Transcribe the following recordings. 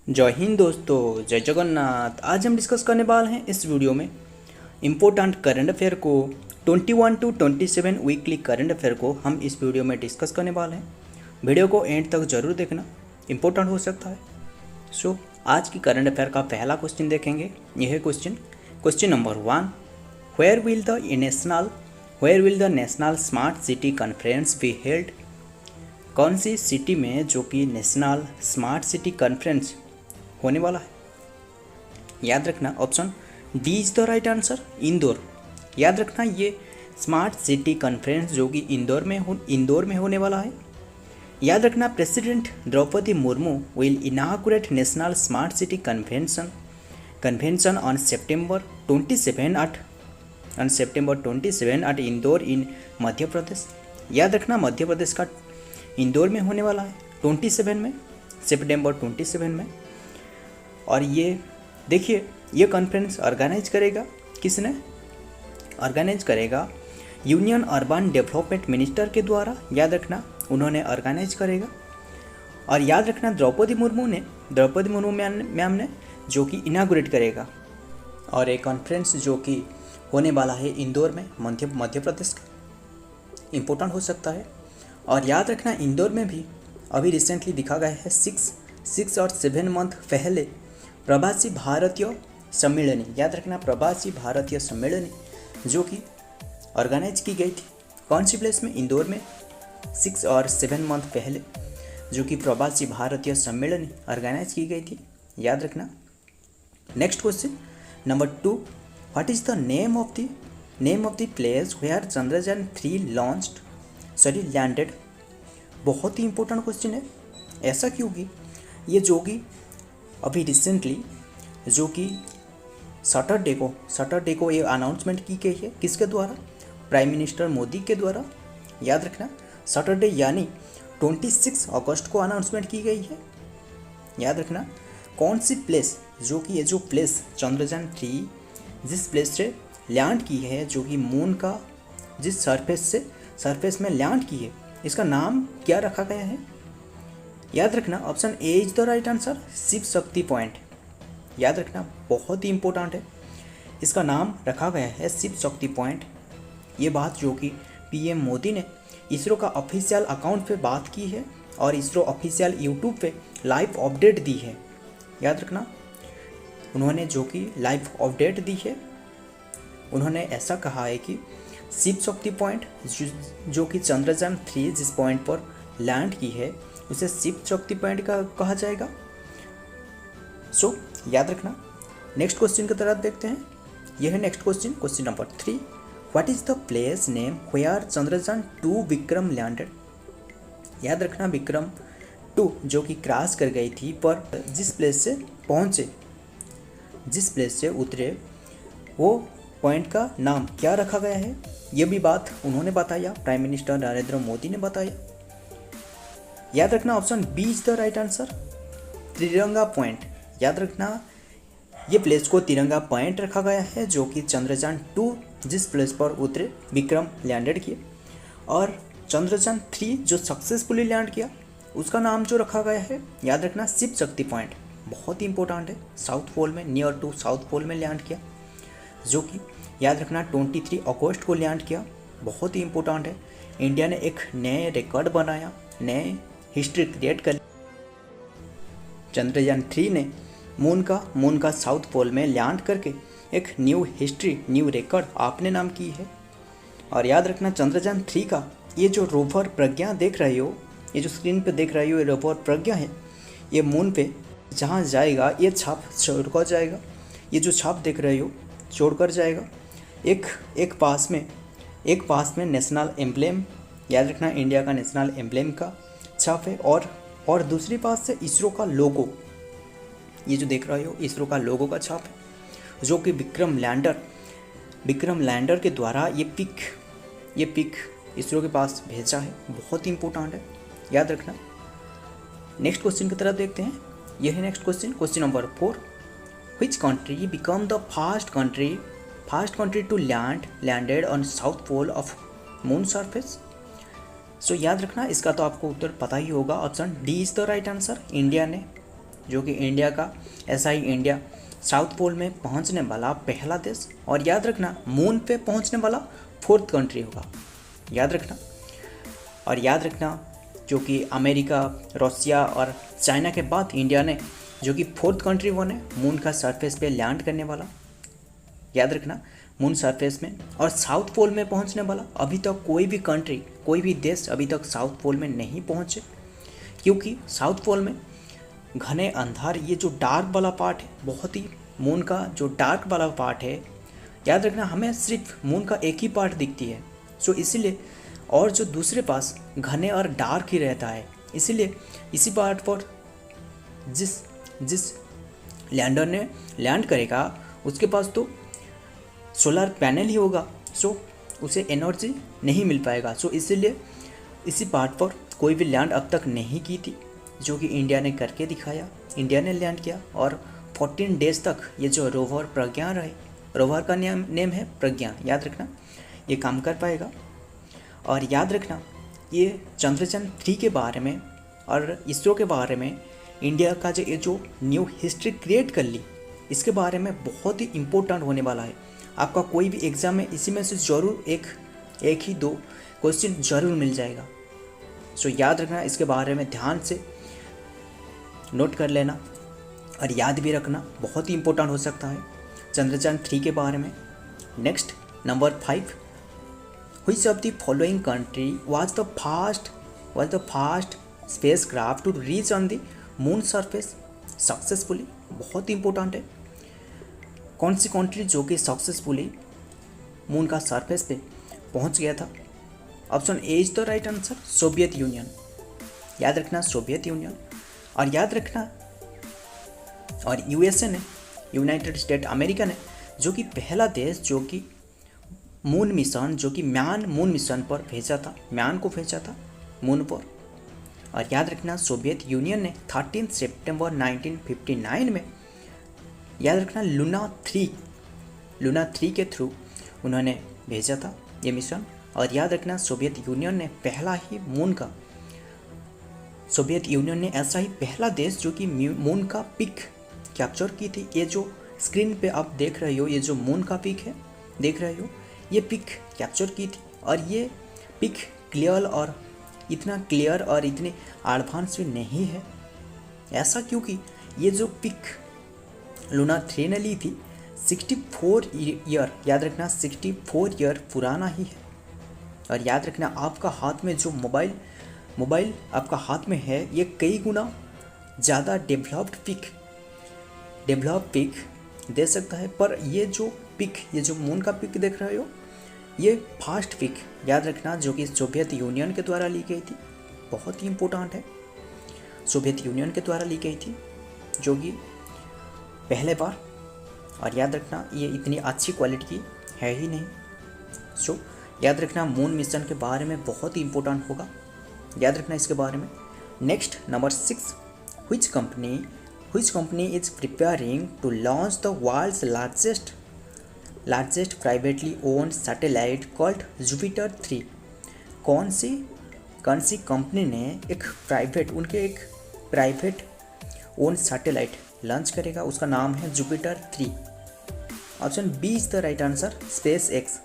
जय हिंद दोस्तों, जय जगन्नाथ। आज हम डिस्कस करने वाले हैं इस वीडियो में इम्पोर्टेंट करंट अफेयर को 21 टू 27 वीकली करंट अफेयर को हम इस वीडियो में डिस्कस करने वाले हैं। वीडियो को एंड तक जरूर देखना, इम्पोर्टेंट हो सकता है। आज की करंट अफेयर का पहला क्वेश्चन देखेंगे। यह है question number 1। Where will the national smart city conference be held? कौन सी सिटी में जो कि नेशनल स्मार्ट सिटी कॉन्फ्रेंस होने वाला है? याद रखना option D is the right answer, Indore. याद रखना ये स्मार्ट सिटी कॉन्फ्रेंस जो कि इंदौर में होने वाला है। याद रखना president Droupadi Murmu will inaugurate national smart city convention on September 27 at Indore in Madhya Pradesh. याद रखना मध्य प्रदेश का इंदौर में होने वाला है 27 में, सितंबर 27 में। और ये देखिए, ये कॉन्फ्रेंस ऑर्गेनाइज करेगा किसने? ऑर्गेनाइज करेगा यूनियन अर्बन डेवलपमेंट मिनिस्टर के द्वारा। याद रखना उन्होंने ऑर्गेनाइज करेगा। और याद रखना द्रौपदी मुर्मू मैम ने जो कि इनागुरेट करेगा। और एक कॉन्फ्रेंस जो कि होने वाला है इंदौर में, मध्य प्रदेश का, इम्पोर्टेंट हो सकता है। और याद रखना इंदौर में भी अभी रिसेंटली दिखा गया है 6 और 7 मंथ पहले प्रवासी भारतीय सम्मेलनी। याद रखना प्रवासी भारतीय सम्मेलनी जो कि ऑर्गेनाइज की गई थी कौन सी प्लेस में? इंदौर में 6 और 7 मंथ पहले जो कि प्रवासी भारतीय सम्मेलनी ऑर्गेनाइज की गई थी। याद रखना। Next question number 2। What is the name of the place where Chandrayaan 3 landed? बहुत ही इंपॉर्टेंट क्वेश्चन है। ऐसा क्यों कि ये जो कि अभी रिसेंटली जो कि सैटरडे को ये अनाउंसमेंट की गई है किसके द्वारा? प्राइम मिनिस्टर मोदी के द्वारा। याद रखना सैटरडे यानी 26 अगस्त को अनाउंसमेंट की गई है। याद रखना कौन सी प्लेस जो कि ये जो प्लेस चंद्रयान 3 जिस प्लेस से लैंड की है, जो कि मून का जिस सरफेस में लैंड की है, इसका नाम क्या रखा गया है? याद रखना option A is the right answer, Shiv Shakti point. याद रखना बहुत ही इंपॉर्टेंट है, इसका नाम रखा गया है शिव शक्ति पॉइंट। ये बात जो कि पीएम मोदी ने इसरो का ऑफिशियल अकाउंट पे बात की है और इसरो ऑफिशियल यूट्यूब पे लाइव अपडेट दी है। याद रखना उन्होंने जो कि लाइव अपडेट दी है, उन्होंने ऐसा कहा है कि शिव शक्ति पॉइंट जो कि चंद्रयान 3 जिस पॉइंट पर लैंड की है उसे शिव शक्ति पॉइंट का कहा जाएगा। याद रखना। नेक्स्ट क्वेश्चन की तरफ देखते हैं। यह है next question number 3। What is the place name where Chandrayaan 2 Vikram landed? याद रखना विक्रम 2 जो कि क्रॉस कर गई थी, पर जिस प्लेस से उतरे वो पॉइंट का नाम क्या रखा गया है? ये भी बात उन्होंने बताया, प्राइम मिनिस्टर नरेंद्र मोदी ने बताया। याद रखना option B is the right answer, Tiranga point. याद रखना ये प्लेस को तिरंगा पॉइंट रखा गया है जो कि चंद्रयान 2 जिस प्लेस पर उतरे विक्रम लैंडेड किए। और चंद्रयान 3 जो सक्सेसफुली लैंड किया उसका नाम जो रखा गया है, याद रखना शिव शक्ति पॉइंट। बहुत ही इंपॉर्टेंट है, साउथ पोल में, नियर टू साउथ पोल में लैंड किया, जो कि याद रखना 23 अगस्त को लैंड किया। बहुत ही इंपॉर्टेंट है। इंडिया ने एक नए रिकॉर्ड बनाया, नए हिस्ट्री क्रिएट कर। चंद्रयान 3 ने मून का साउथ पोल में लैंड करके एक न्यू हिस्ट्री, न्यू रिकॉर्ड आपने नाम की है। और याद रखना चंद्रयान 3 का ये जो रोवर प्रज्ञा देख रहे हो, ये जो स्क्रीन पे देख रहे हो, ये रोवर प्रज्ञा है। ये मून पे जहाँ जाएगा ये छाप छोड़कर जाएगा। ये जो छाप देख रहे हो छोड़कर जाएगा। एक पास में नेशनल एम्ब्लेम, याद रखना इंडिया का नेशनल एम्ब्लेम का छाप है। और दूसरी पास से इसरो का लोगो, ये जो देख रहे हो इसरो का लोगो का छाप है, जो कि विक्रम लैंडर के द्वारा ये पिक इसरो के पास भेजा है। बहुत ही इंपॉर्टेंट है, याद रखना। नेक्स्ट क्वेश्चन की तरफ देखते हैं। यह है next question number 4। Which country become the first country to landed on South Pole of Moon surface? याद रखना इसका तो आपको उत्तर पता ही होगा, option D is the right answer, India ने जो कि इंडिया का ऐसा ही इंडिया साउथ पोल में पहुंचने वाला पहला देश, और याद रखना मून पे पहुंचने वाला 4th कंट्री होगा, याद रखना। और याद रखना जो कि अमेरिका, रसिया और चाइना के बाद इंडिया ने जो कि 4th कंट्री बने मून का सरफेस पे लैंड करने वाला, याद रखना मून सरफेस में। और साउथ पोल में पहुंचने वाला अभी तक कोई भी कंट्री, कोई भी देश अभी तक साउथ पोल में नहीं पहुंचे, क्योंकि साउथ पोल में घने अंधार, ये जो डार्क वाला पार्ट है, बहुत ही मून का जो डार्क वाला पार्ट है, याद रखना हमें सिर्फ मून का एक ही पार्ट दिखती है। सो इसीलिए, और जो दूसरे पास घने और डार्क ही रहता है, इसीलिए इसी पार्ट पर जिस लैंडर ने लैंड करेगा उसके पास तो सोलर पैनल ही होगा, सो उसे एनर्जी नहीं मिल पाएगा। सो इसीलिए इसी पार्ट पर कोई भी लैंड अब तक नहीं की थी, जो कि इंडिया ने करके दिखाया। इंडिया ने लैंड किया और 14 डेज तक ये जो रोवर प्रज्ञा रहे, रोवर का नेम है प्रज्ञा, याद रखना ये काम कर पाएगा। और याद रखना ये चंद्रयान 3 के बारे में और इसरो के बारे में इंडिया का जो न्यू हिस्ट्री क्रिएट कर ली, इसके बारे में बहुत ही इम्पोर्टेंट होने वाला है। आपका कोई भी एग्ज़ाम में इसी में से ज़रूर एक ही 2 क्वेश्चन ज़रूर मिल जाएगा। सो याद रखना, इसके बारे में ध्यान से नोट कर लेना और याद भी रखना, बहुत ही इम्पोर्टेंट हो सकता है चंद्रयान 3 के बारे में। Next number 5, which of the following country was the first spacecraft to reach on the moon surface successfully. बहुत ही इंपॉर्टेंट है, कौन सी कंट्री जो कि सक्सेसफुली मून का सरफेस पे पहुंच गया था। Option A is the right answer, Soviet union, याद रखना सोवियत यूनियन। और याद रखना, और यूएसए ने, यूनाइटेड स्टेट अमेरिका ने जो कि पहला देश जो कि मून मिशन, जो कि म्यान मून मिशन पर भेजा था, म्यान को भेजा था मून पर। और याद रखना सोवियत यूनियन ने 13 सितंबर 1959 में, याद रखना लूना 3 के थ्रू उन्होंने भेजा था ये मिशन। और याद रखना सोवियत यूनियन ने पहला ही मून का, सोवियत यूनियन ने ऐसा ही पहला देश जो कि मून का पिक कैप्चर की थी। ये जो स्क्रीन पे आप देख रहे हो, ये जो मून का पिक है देख रहे हो, ये पिक कैप्चर की थी। और ये पिक क्लियर और इतने एडवांस भी नहीं है। ऐसा क्योंकि ये जो पिक लूना 3 ने ली थी 64 ईयर, याद रखना 64 ईयर पुराना ही है। और याद रखना आपका हाथ में जो मोबाइल आपका हाथ में है, ये कई गुना ज़्यादा डेवलप्ड पिक दे सकता है। पर ये जो मून का पिक देख रहे हो, ये फास्ट पिक, याद रखना जो कि सोवियत यूनियन के द्वारा ली गई थी। बहुत ही इम्पोर्टेंट है, सोवियत यूनियन के द्वारा ली गई थी जो कि पहले बार। और याद रखना ये इतनी अच्छी क्वालिटी की है ही नहीं। सो याद रखना मून मिशन के बारे में बहुत ही इम्पोर्टेंट होगा, याद रखना इसके बारे में। Next number 6, which company is preparing to launch the world's largest privately owned satellite called Jupiter 3। कौन सी कंपनी ने एक प्राइवेट ओन सैटेलाइट लॉन्च करेगा, उसका नाम है Jupiter 3। Option B is the right answer, SpaceX,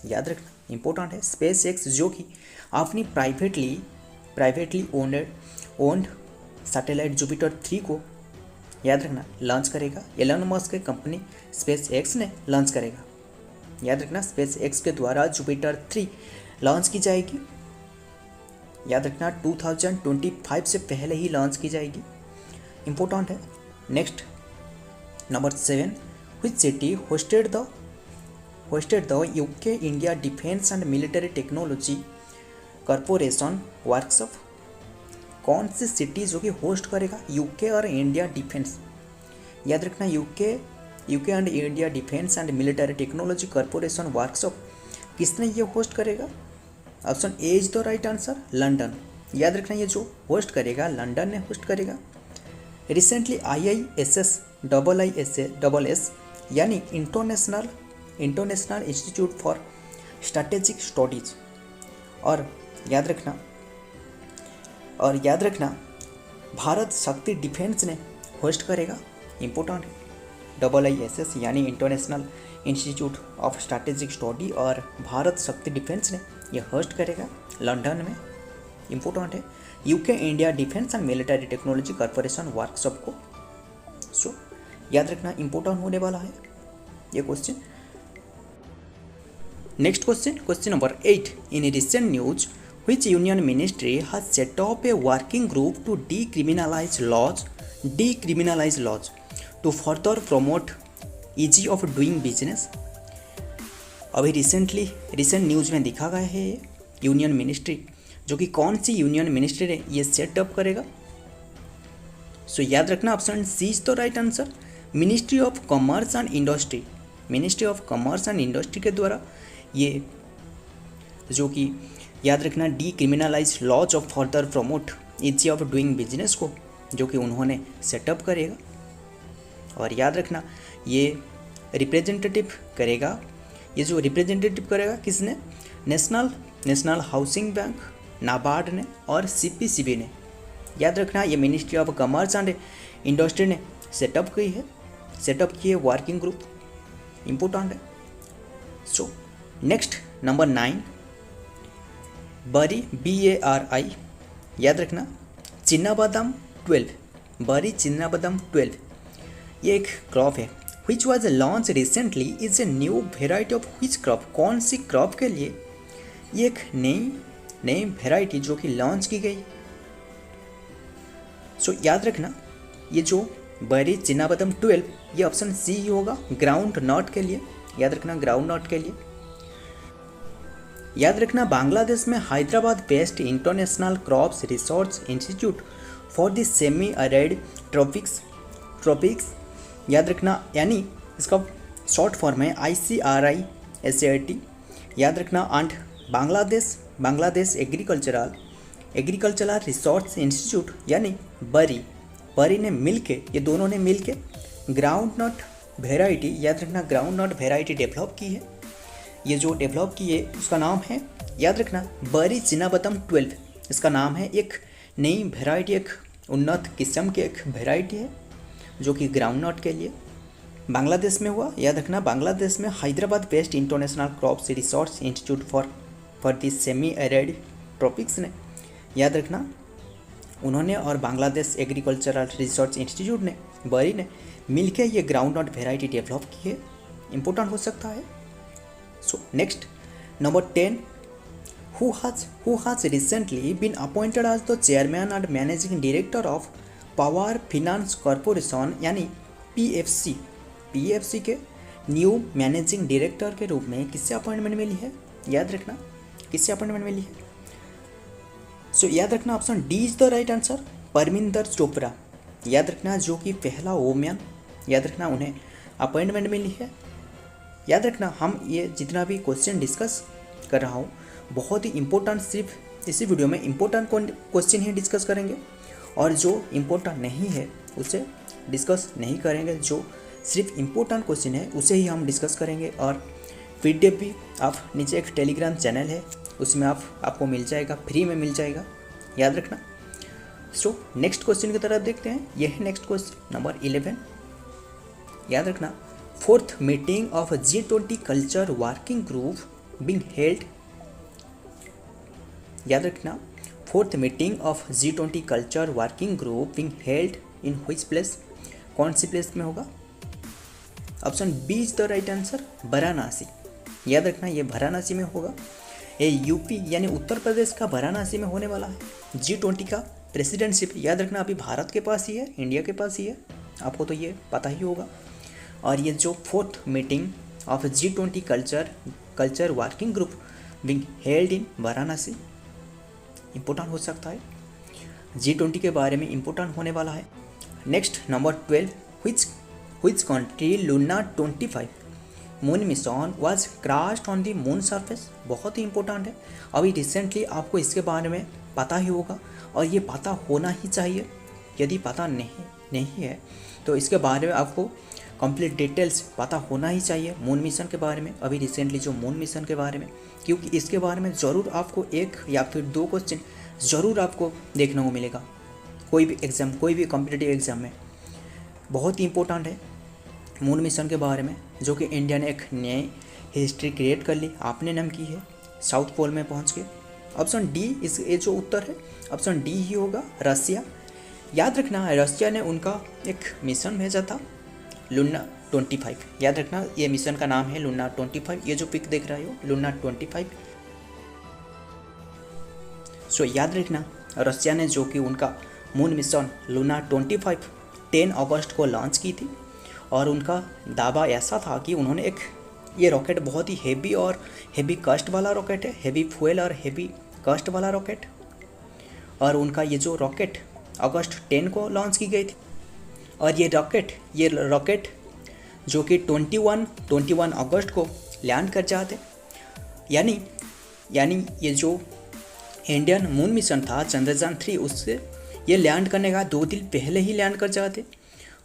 याद रखना इंपॉर्टेंट है। स्पेस एक्स जो कि अपनी प्राइवेटली ओन्ड सैटेलाइट जुपिटर 3 को, याद रखना लॉन्च करेगा। एलन मस्क की कंपनी स्पेस एक्स ने लॉन्च करेगा, याद रखना स्पेस एक्स के द्वारा जुपिटर 3 लॉन्च की जाएगी। याद रखना 2025 से पहले ही लॉन्च की जाएगी, इम्पोर्टेंट है। Next number 7, which city hosted the UK India defence and military technology corporation workshop. कौन सी सिटी जो कि होस्ट करेगा यूके और इंडिया डिफेंस, याद रखना UK and India defence and military technology corporation workshop किसने ये होस्ट करेगा। Option A is the right answer, London, याद रखना ये जो होस्ट करेगा लंदन ने होस्ट करेगा। रिसेंटली IISS यानी international institute for strategic studies, और याद रखना भारत शक्ति डिफेंस ने होस्ट करेगा, इम्पोर्टेंट है। IISS यानी international institute of strategic study और भारत शक्ति डिफेंस ने यह होस्ट करेगा लंदन में, इम्पोर्टेंट है। UK India defence and military technology corporation workshop को, सो याद रखना इम्पोर्टेंट होने वाला है ये question. Next question number 8। In recent news which union ministry has set up a working group to decriminalize laws to further promote ease of doing business। अभी recent news में दिखा गया है ये यूनियन मिनिस्ट्री, जो कि कौन सी यूनियन मिनिस्ट्री ने ये सेटअप करेगा। सो याद रखना option C is the right answer, ministry of commerce and industry. Ministry of commerce and industry के द्वारा ये जो कि याद रखना decriminalize laws of further promote ease of doing business को जो कि उन्होंने सेटअप करेगा। और याद रखना ये रिप्रेजेंटेटिव करेगा, ये जो रिप्रेजेंटेटिव करेगा किसने, नेशनल हाउसिंग बैंक, नाबार्ड ने और CPCB ने। याद रखना ये ministry of commerce and industry ने सेटअप की है वर्किंग ग्रुप, इम्पोर्टेंट है। सो नेक्स्ट नंबर 9, बरी BARI, याद रखना चिन्नाबादाम 12, बरी चिन्नाबादाम 12 ये एक क्रॉप है। Which was launch recently is a new variety of which crop, कौन सी क्रॉप के लिए ये एक नई वेराइटी जो कि लॉन्च की गई। सो याद रखना ये जो बरी चिन्नाबादाम 12 ये ऑप्शन सी ही होगा ग्राउंड नट के लिए, याद रखना ग्राउंड नट के लिए। याद रखना बांग्लादेश में Hyderabad based international crops research institute for the semi arid tropics, याद रखना यानी इसका शॉर्ट फॉर्म है ICRI-SAT, याद रखना। And Bangladesh agricultural research institute यानी बरी ने मिलके, ये दोनों ने मिलके ग्राउंड नट वेराइटी, याद रखना ग्राउंड नट वेराइटी डेवलप की है। ये जो डेवलप की है उसका नाम है, याद रखना बरी चिन्नाबादाम 12, इसका नाम है। एक नई वेराइटी, एक उन्नत किस्म की एक वेराइटी है जो कि ग्राउंड नट के लिए बांग्लादेश में हुआ। याद रखना बांग्लादेश में Hyderabad based international crops research institute for the semi arid tropics ने, याद रखना उन्होंने और बांग्लादेश एग्रीकल्चरल रिसर्च इंस्टीट्यूट ने, बरी ने मिलकर ये ग्राउंड नट वेराइटी डेवलप की है, इम्पोर्टेंट हो सकता है। So next number 10, who has recently been appointed as the chairman and managing director of Power Finance Corporation यानी PFC के न्यू मैनेजिंग डायरेक्टर के रूप में किससे अपॉइंटमेंट मिली है, याद रखना किससे अपॉइंटमेंट मिली है। सो याद रखना option D is the right answer, Parminder Chopra, याद रखना जो कि पहला वोमेन, याद रखना उन्हें अपॉइंटमेंट मिली है। याद रखना हम ये जितना भी क्वेश्चन डिस्कस कर रहा हूँ बहुत ही इम्पोर्टेंट, सिर्फ इसी वीडियो में इम्पोर्टेंट क्वेश्चन ही डिस्कस करेंगे और जो इम्पोर्टेंट नहीं है उसे डिस्कस नहीं करेंगे। जो सिर्फ इम्पोर्टेंट क्वेश्चन है उसे ही हम डिस्कस करेंगे। और PDF भी आप नीचे एक टेलीग्राम चैनल है उसमें आपको मिल जाएगा, फ्री में मिल जाएगा, याद रखना। सो नेक्स्ट क्वेश्चन की तरफ देखते हैं। यह है नेक्स्ट क्वेश्चन नंबर 11, याद रखना 4th meeting of G20 culture working group being held, याद रखना 4th meeting of G20 culture working group being held in which place, कौन सी प्लेस में होगा। Option B is the right answer, Varanasi, याद रखना ये वाराणसी में होगा। ये यूपी यानी उत्तर प्रदेश का वाराणसी में होने वाला है। G20 का प्रेसिडेंटशिप याद रखना अभी भारत के पास ही है, इंडिया के पास ही है, आपको तो ये पता ही होगा। और ये जो 4th meeting of G20 culture working group being held in Varanasi, important हो सकता है, G20 के बारे में इम्पोर्टेंट होने वाला है। Next number 12, which country Luna 25 moon mission was crashed on the moon surface, बहुत ही इंपॉर्टेंट है। अभी रिसेंटली आपको इसके बारे में पता ही होगा और ये पता होना ही चाहिए। यदि पता नहीं है तो इसके बारे में आपको कंप्लीट डिटेल्स पता होना ही चाहिए मून मिशन के बारे में, अभी रिसेंटली जो मून मिशन के बारे में, क्योंकि इसके बारे में ज़रूर आपको 1 या फिर 2 क्वेश्चन ज़रूर आपको देखने को मिलेगा कोई भी एग्ज़ाम, कोई भी कॉम्पिटिटिव एग्ज़ाम में। बहुत ही इम्पोर्टेंट है मून मिशन के बारे में, जो कि इंडिया ने एक नई हिस्ट्री क्रिएट कर ली, आपने नाम की है साउथ पोल में पहुंच के। ऑप्शन डी इस ये जो उत्तर है ऑप्शन डी ही होगा, रसिया। याद रखना रसिया ने उनका एक मिशन भेजा था लूना 25। याद रखना ये मिशन का नाम है लूना 25। ये जो पिक देख रहे हो लूना 25। सो याद रखना रसिया ने जो कि उनका मून मिशन लूना 25 10 अगस्त को लॉन्च की थी, और उनका दावा ऐसा था कि उन्होंने एक ये रॉकेट बहुत ही हेवी और हेवी कस्ट वाला रॉकेट है, हेवी फ्यूल और हेवी कस्ट वाला रॉकेट, और उनका ये जो रॉकेट अगस्त 10 को लॉन्च की गई थी। और ये रॉकेट जो कि 21 अगस्त को लैंड कर जाते, यानी ये जो इंडियन मून मिशन था चंद्रयान 3, उससे ये लैंड करने का 2 दिन पहले ही लैंड कर जाते,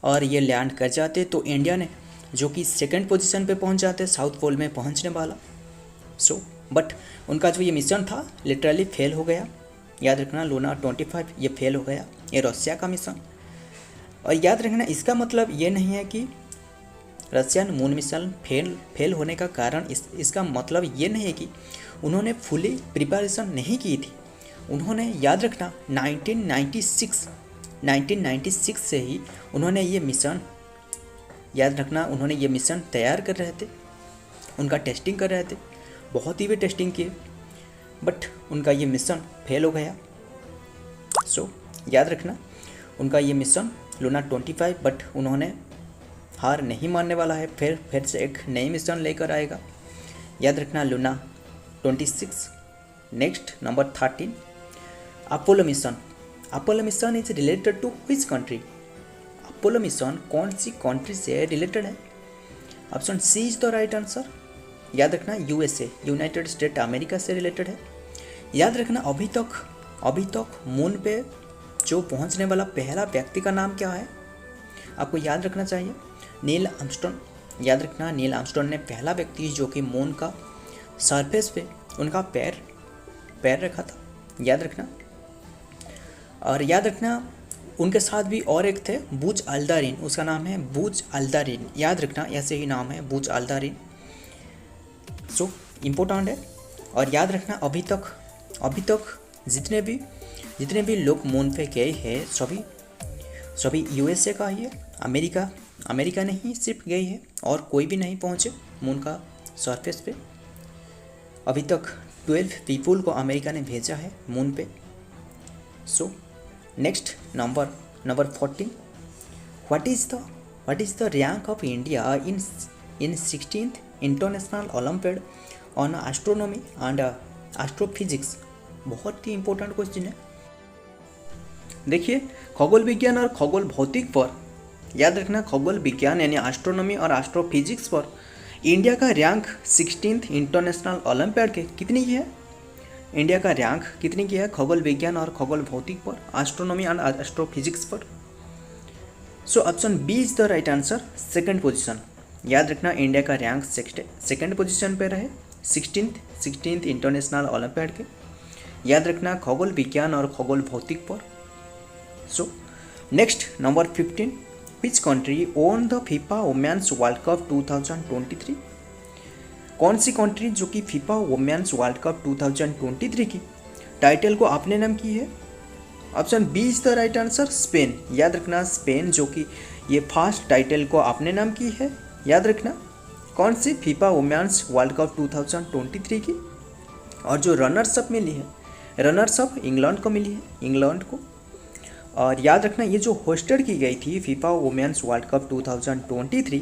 और ये लैंड कर जाते तो इंडिया ने जो कि सेकंड पोजीशन पे पहुंच जाते साउथ पोल में पहुंचने वाला। बट उनका जो ये मिशन था लिटरली फेल हो गया। याद रखना लूना 25 ये फेल हो गया, ये रसिया का मिशन। और याद रखना इसका मतलब ये नहीं है कि रशियन मून मिशन फेल होने का कारण इसका मतलब ये नहीं है कि उन्होंने फुली प्रिपरेशन नहीं की थी। उन्होंने याद रखना 1996 से ही उन्होंने ये मिशन, याद रखना उन्होंने ये मिशन तैयार कर रहे थे, उनका टेस्टिंग कर रहे थे, बहुत ही भी टेस्टिंग किए, बट उनका ये मिशन फेल हो गया। याद रखना उनका ये मिशन लूना 25, बट उन्होंने हार नहीं मानने वाला है, फिर से एक नई मिशन लेकर आएगा। याद रखना Luna 26। Next number 13 Apollo mission. Apollo mission is related to which country? Apollo mission कौन सी कंट्री से रिलेटेड है? Option C is the right answer. याद रखना यूएसए, यूनाइटेड स्टेट अमेरिका से रिलेटेड है। याद रखना अभी तक मून पे जो पहुंचने वाला पहला व्यक्ति का नाम क्या है? आपको याद रखना चाहिए नील आर्मस्ट्रॉन्ग। याद रखना नील आर्मस्ट्रॉन्ग ने पहला व्यक्ति जो कि मून का सरफेस पे उनका पैर रखा था। याद रखना। और याद रखना उनके साथ भी और एक थे बुज अल्दारिन, उसका नाम है बुज अल्दारिन। याद रखना ऐसे ही नाम है बुज अल्दारिन। इम्पोर्टेंट है। और याद रखना अभी तक जितने भी लोग मून पे गए हैं सभी यूएसए का ही है, अमेरिका नहीं सिर्फ गई है, और कोई भी नहीं पहुँचे मून का सरफेस पे। अभी तक 12 पीपल को अमेरिका ने भेजा है मून पे। Next number 14 what is the rank of India in 16th international olympiad on astronomy and astrophysics? बहुत ही इंपॉर्टेंट क्वेश्चन है। देखिए खगोल विज्ञान और खगोल भौतिक पर, याद रखना खगोल विज्ञान यानी एस्ट्रोनॉमी और एस्ट्रोफिजिक्स पर इंडिया का रैंक 16th इंटरनेशनल ओलंपियाड के कितनी की है? इंडिया का रैंक कितनी की है खगोल विज्ञान और खगोल भौतिक पर, एस्ट्रोनॉमी एंड एस्ट्रोफिजिक्स पर? Option B is the right answer, second position. याद रखना इंडिया का रैंक सेकंड पोजीशन पे रहे 16th इंटरनेशनल ओलंपियाड के। याद रखना खगोल विज्ञान और खगोल भौतिक पर। Next number 15 which country won the FIFA women's world cup 2023? कौन सी कंट्री जो कि फीफा वुमेन्स वर्ल्ड कप 2023 की टाइटल को अपने नाम की है? Option B is the right answer, Spain. याद रखना स्पेन जो कि ये फर्स्ट टाइटल को अपने नाम की है। याद रखना कौन सी फीफा वुमेन्स वर्ल्ड कप 2023 की। और जो रनर्स अप मिली है, रनर्स अप इंग्लैंड को मिली है, इंग्लैंड को। और याद रखना ये जो होस्टेड की गई थी FIFA women's world cup 2023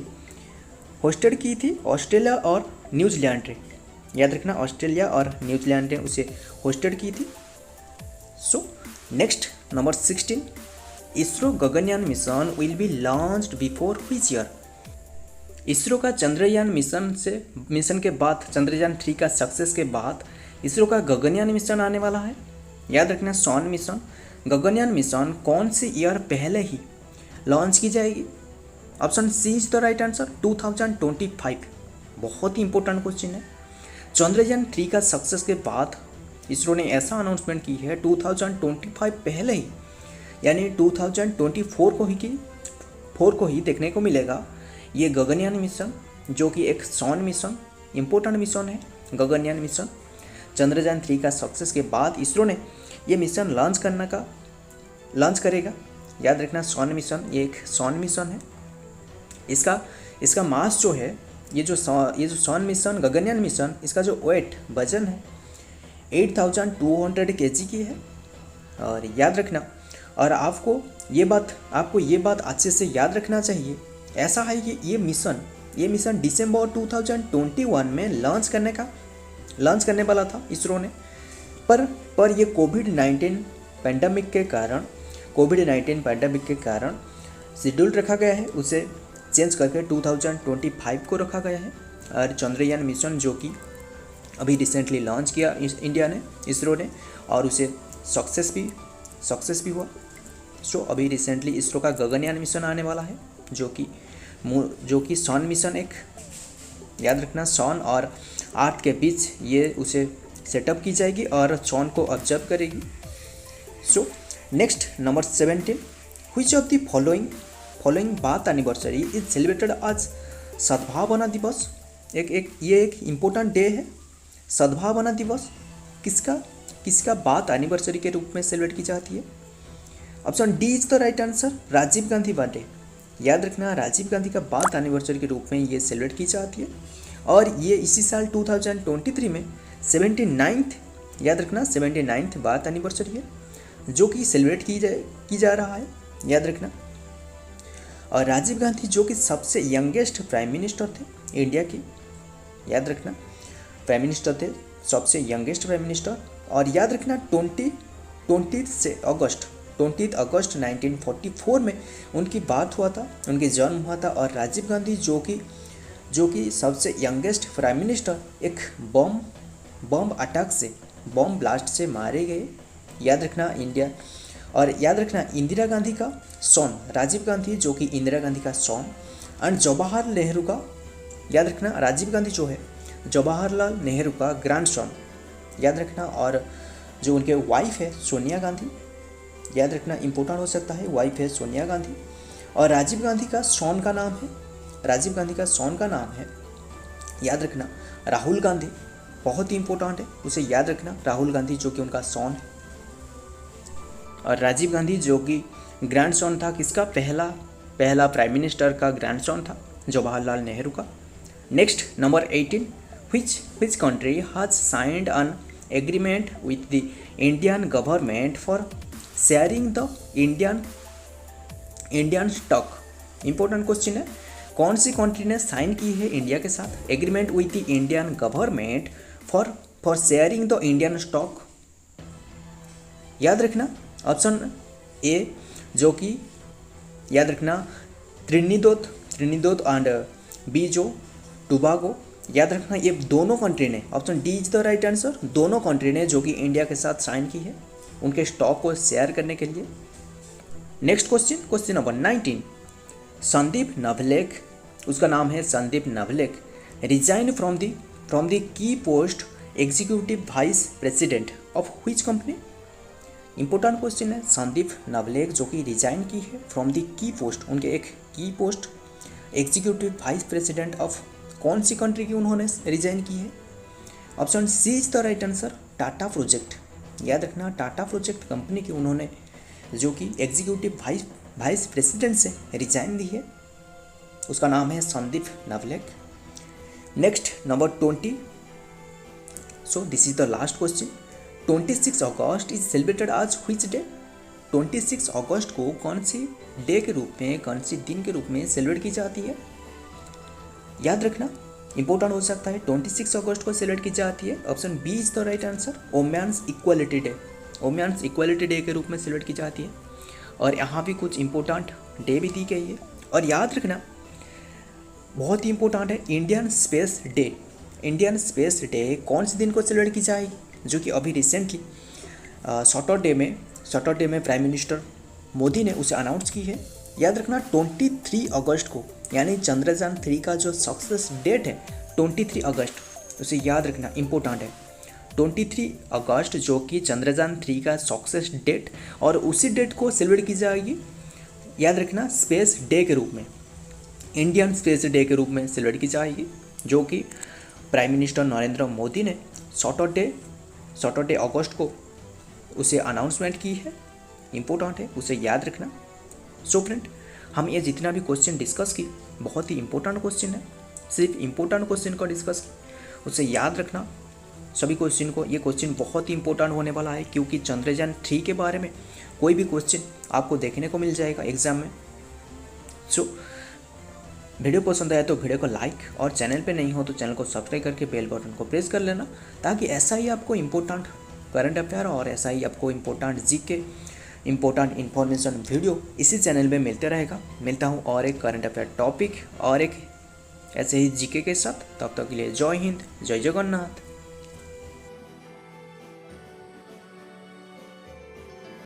hosted की थी ऑस्ट्रेलिया और न्यूजीलैंड ने। याद रखना ऑस्ट्रेलिया और न्यूजीलैंड ने उसे होस्टेड की थी। Next number 16 ISRO Gaganyaan mission will be launched before which year? ISRO का चंद्रयान मिशन के बाद, चंद्रयान 3 का सक्सेस के बाद इसरो का गगनयान मिशन आने वाला है। याद रखना सॉन मिशन, गगनयान मिशन कौन सी ईयर पहले ही लॉन्च की जाएगी? Option C is the right answer, 2025। बहुत ही इंपॉर्टेंट क्वेश्चन है। चंद्रयान 3 का सक्सेस के बाद इसरो ने ऐसा अनाउंसमेंट की है 2025 पहले ही, यानी 2024 को ही की 4 को ही देखने को मिलेगा। ये गगनयान मिशन जो कि एक सॉन मिशन, इम्पोर्टेंट मिशन है गगनयान मिशन। चंद्रयान 3 का सक्सेस के बाद इसरो ने ये मिशन लॉन्च करेगा। याद रखना सॉन मिशन ये एक सॉन मिशन है। इसका मास जो है, ये जो सॉन मिशन गगनयान मिशन, इसका जो वेट वजन है 8200 kg की है। और याद रखना, और आपको ये बात अच्छे से याद रखना चाहिए। ऐसा है कि ये मिशन दिसंबर 2021 में लॉन्च करने वाला था इसरो ने, पर ये कोविड-19 पैंडेमिक के कारण शेड्यूल रखा गया है, उसे चेंज करके 2025 को रखा गया है। और चंद्रयान मिशन जो कि अभी रिसेंटली लॉन्च किया इंडिया ने, इसरो ने, और उसे सक्सेस भी हुआ। सो अभी रिसेंटली इसरो का गगनयान मिशन आने वाला है जो कि सॉन मिशन, एक याद रखना सॉन और अर्थ के बीच ये उसे सेटअप की जाएगी और सॉन को ऑब्जर्व करेगी। So next number 17, which of the following बात एनिवर्सरी इज सेलिब्रेटेड आज सद्भावना दिवस। ये एक इम्पोर्टेंट डे है। सद्भावना दिवस किसका बात एनिवर्सरी के रूप में सेलिब्रेट की जाती है? Option D is the right answer, Rajiv Gandhi birthday. याद रखना, राजीव गांधी का बात एनिवर्सरी के रूप में ये सेलिब्रेट की जाती है। और ये इसी साल 2023 में 79th, याद रखना 79th बात एनिवर्सरी है जो कि सेलिब्रेट की जा रहा है। याद रखना, और राजीव गांधी जो कि सबसे यंगेस्ट प्राइम मिनिस्टर थे इंडिया के, याद रखना प्राइम मिनिस्टर थे, सबसे यंगेस्ट प्राइम मिनिस्टर। और याद रखना 20 अगस्त 1944 में उनकी बात हुआ था, उनके जन्म हुआ था। और राजीव गांधी जो कि सबसे यंगेस्ट प्राइम मिनिस्टर एक बम ब्लास्ट से मारे गए। याद रखना याद रखना इंदिरा गांधी का सॉन, राजीव गांधी जो कि इंदिरा गांधी का सॉन, एंड जवाहरलाल नेहरू का, याद रखना राजीव गांधी जो है जवाहरलाल नेहरू का ग्रैंड सॉन। याद रखना, और जो उनके वाइफ है सोनिया गांधी, याद रखना इंपॉर्टेंट हो सकता है, वाइफ है सोनिया गांधी। और राजीव गांधी का सॉन का नाम है, याद रखना राहुल गांधी, बहुत ही इंपॉर्टेंट है, उसे याद रखना राहुल गांधी जो कि उनका सॉन है। और राजीव गांधी जो कि ग्रैंड सॉन था किसका? पहला प्राइम मिनिस्टर का ग्रैंड सॉन था, जवाहरलाल नेहरू का। Next number 18, which country has signed an agreement with the Indian government for sharing the Indian stock। Important question है, कौन सी कंट्री ने साइन की है इंडिया के साथ agreement with the Indian government for sharing the Indian stock? याद रखना ऑप्शन ए जो कि याद रखना त्रिनिदाद एंड बीजो टोबागो। याद रखना ये दोनों कंट्री ने, option D is the right answer, दोनों कंट्री ने जो कि इंडिया के साथ साइन की है उनके स्टॉक को शेयर करने के लिए। Next question number 19, Sandeep Navlekh, उसका नाम है Sandeep Navlekh, resign from the key post executive vice president of which company? Important question है, संदीप नवलेख जो कि रिजाइन की है फ्रॉम द की पोस्ट, उनके एक की post executive vice president of कौन सी कंट्री की उन्होंने रिजाइन की है? Option C is the right answer, Tata project. याद रखना टाटा प्रोजेक्ट कंपनी की उन्होंने जो कि एग्जीक्यूटिव वाइस प्रेसिडेंट से रिजाइन दी है, उसका नाम है Sandeep Navlekh. Next number 20, so this is the last question, 26 अगस्त इज सेलिब्रेटेड आज व्हिच डे? 26 अगस्त को कौन सी डे के रूप में, कौन सी दिन के रूप में सेलिब्रेट की जाती है? याद रखना इंपॉर्टेंट हो सकता है, 26 अगस्त को सेलिब्रेट की जाती है, option B is the right answer, women's equality day के रूप में सेलिब्रेट की जाती है। और यहाँ भी कुछ इंपॉर्टेंट डे भी दी गई है। और याद रखना बहुत ही इंपॉर्टेंट है, इंडियन स्पेस डे कौन से दिन को सेलिब्रेट की जाएगी? जो कि अभी रिसेंटली सैटरडे में प्राइम मिनिस्टर मोदी ने उसे अनाउंस की है। याद रखना 23 अगस्त को, यानी चंद्रयान 3 का जो सक्सेस डेट है 23 अगस्त, उसे याद रखना इंपॉर्टेंट है। 23 अगस्त जो कि चंद्रयान 3 का सक्सेस डेट, और उसी डेट को सेलिब्रेट की जाएगी याद रखना स्पेस डे के रूप में, इंडियन स्पेस डे के रूप में सेलिब्रेट की जाएगी, जो कि प्राइम मिनिस्टर नरेंद्र मोदी ने सैटरडे अगस्त को उसे अनाउंसमेंट की है। इम्पोर्टेंट है, उसे याद रखना। सो फ्रेंड, हम ये जितना भी क्वेश्चन डिस्कस की बहुत ही इंपॉर्टेंट क्वेश्चन है, सिर्फ इंपॉर्टेंट क्वेश्चन को डिस्कस की, उसे याद रखना सभी क्वेश्चन को। ये क्वेश्चन बहुत ही इंपॉर्टेंट होने वाला है, क्योंकि चंद्रयान 3 के बारे में कोई भी क्वेश्चन आपको देखने को मिल जाएगा एग्जाम में। सो वीडियो पसंद आया तो वीडियो को लाइक, और चैनल पे नहीं हो तो चैनल को सब्सक्राइब करके बेल बटन को प्रेस कर लेना, ताकि ऐसा ही आपको इम्पोर्टेंट करंट अफेयर और ऐसा ही आपको important GK, important information video इसी चैनल में मिलते रहेगा। मिलता हूँ और एक करंट अफेयर टॉपिक और एक ऐसे ही जीके के साथ। तब तक के लिए जय हिंद, जय जगन्नाथ।